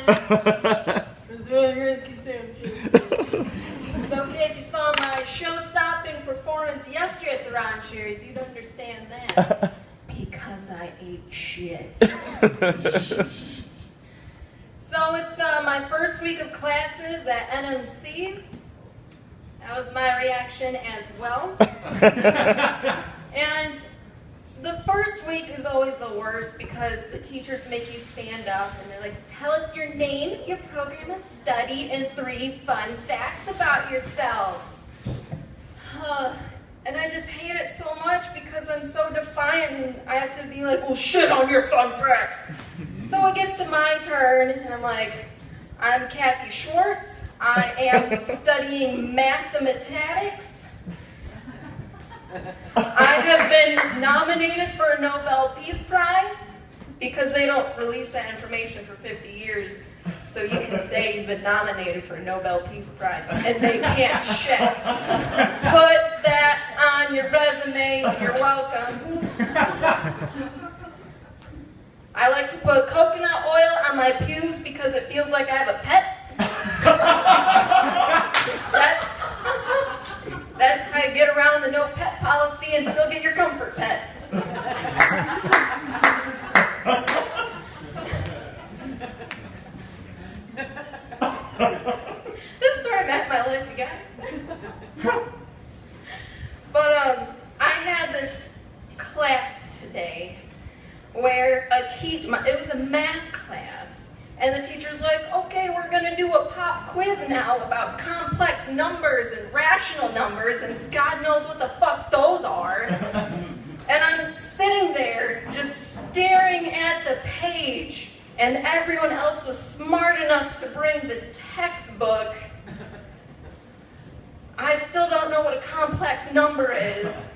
classes. It's okay if you saw my show-stopping performance yesterday at the Ron Cherries. You'd understand that. Because I ate shit. So it's my first week of classes at NMC. That was my reaction as well. And the first week is always the worst because the teachers make you stand up and they're like, tell us your name, your program of study, and 3 fun facts about yourself. And I just hate it so much because I'm so defiant and I have to be like, well, shit on your fun facts. So it gets to my turn and I'm like, I'm Kathy Schwartz. I am studying mathematics. I have been nominated for a Nobel Peace Prize because they don't release that information for 50 years. So you can say you've been nominated for a Nobel Peace Prize and they can't check. Put that on your resume, you're welcome. I like to put coconut oil on my pubes because it feels like I have a pet. That's how you get around the no pet policy and still get your comfort pet. This is where I'm at in my life, you guys. But I had this class today where it was a math class, and the teacher's like, okay, we're gonna do a pop quiz now about complex numbers and rational numbers, and God knows what the fuck those are. And I'm sitting there just staring at the page, and everyone else was smart enough to bring the textbook. I still don't know what a complex number is.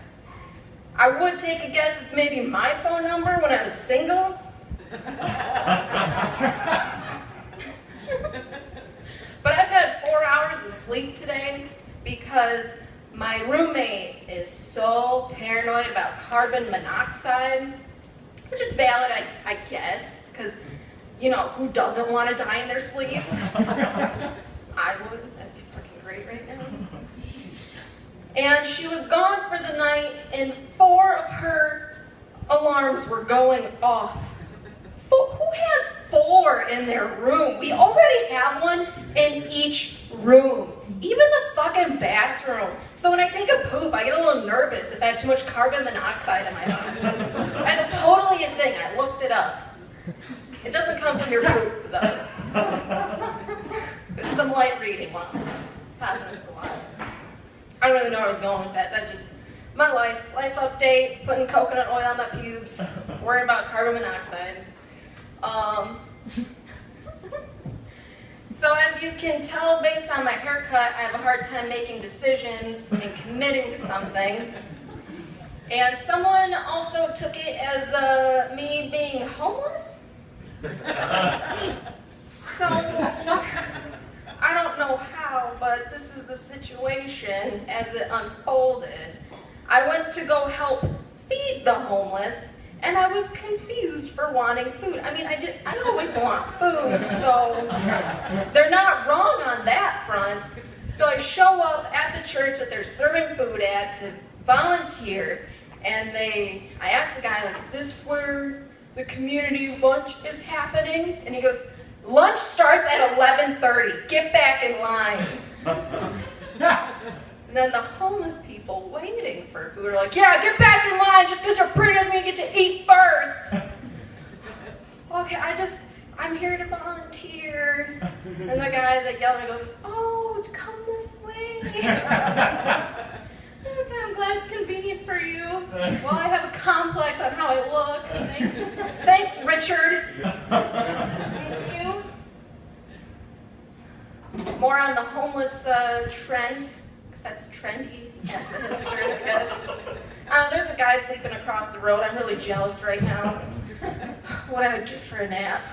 I would take a guess it's maybe my phone number when I was single. But I've had 4 hours of sleep today because my roommate is so paranoid about carbon monoxide, which is valid, I guess, because, you know, who doesn't want to die in their sleep? I would. That'd be fucking great right now. And she was gone for the night, and 4 of her alarms were going off. Who has 4 in their room? We already have one in each room, even the fucking bathroom. So when I take a poop, I get a little nervous if I have too much carbon monoxide in my mouth. That's totally a thing. I looked it up. It doesn't come from your poop, though. There's some light reading. Wow. Happens a lot. I don't really know where I was going with that. That's just my life. Life update, putting coconut oil on my pubes, worrying about carbon monoxide. So as you can tell based on my haircut, I have a hard time making decisions and committing to something. And someone also took it as me being homeless. So I don't know how, but this is the situation as it unfolded. I went to go help feed the homeless, and I was confused for wanting food. I mean, I always want food, so they're not wrong on that front. So I show up at the church that they're serving food at to volunteer, and I asked the guy, like, is this where the community lunch is happening? And he goes, lunch starts at 11:30. Get back in line. And then the homeless people waiting for food are like, yeah, get back in line. Just because you're pretty doesn't mean you get to eat first. Okay, I'm here to volunteer. And the guy that yelled at me goes, oh, come this way. Okay, I'm glad it's convenient for you. Well, I have a complex on how I look. Thanks, Richard. Thank you. More on the homeless trend, because that's trendy. Yes, the hipsters, I guess. There's a guy sleeping across the road. I'm really jealous right now. What I would give for a nap.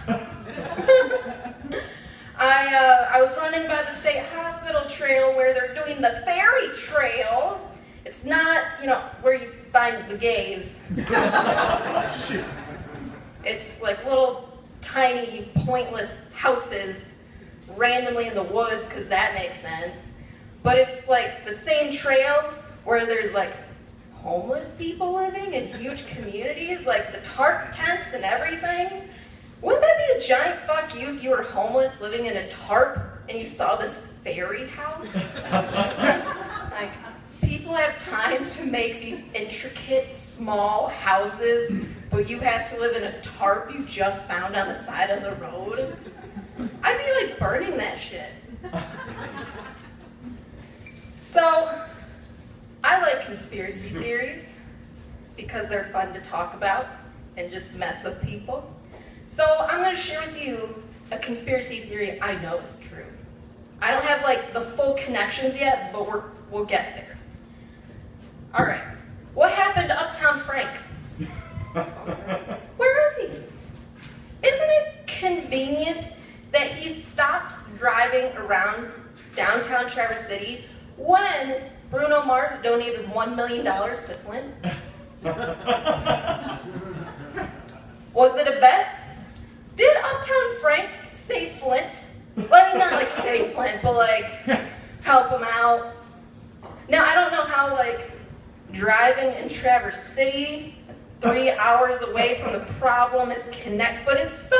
I was running by the state hospital trail where they're doing the ferry trail. It's not, where you find the gays. It's like little tiny, pointless houses randomly in the woods, because that makes sense. But it's like the same trail where there's like homeless people living in huge communities, like the tarp tents and everything. Wouldn't that be a giant fuck you if you were homeless living in a tarp and you saw this fairy house? Like, people have time to make these intricate, small houses, but you have to live in a tarp you just found on the side of the road? I'd be like burning that shit. So, I like conspiracy theories because they're fun to talk about and just mess with people. So I'm going to share with you a conspiracy theory I know is true. I don't have like the full connections yet, but we'll get there. All right. What happened to Uptown Frank? Where is he? Isn't it convenient that he stopped driving around downtown Traverse City when Bruno Mars donated $1 million to Flint? Was it a bet? Did Uptown Frank save Flint? Well, I mean, not like save Flint, but like help him out. Now, I don't know how like driving in Traverse City 3 hours away from the problem is but it's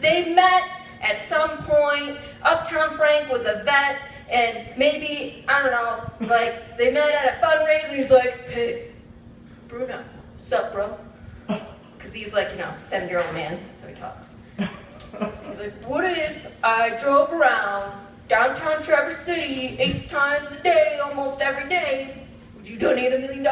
they met at some point. Uptown Frank was a vet, and maybe, I don't know, like they met at a fundraiser, he's like, hey, Bruno, what's up, bro? Because he's like, 7-year-old man, so he talks. He's like, what if I drove around downtown Traverse City 8 times a day, almost every day? Would you donate $1 million?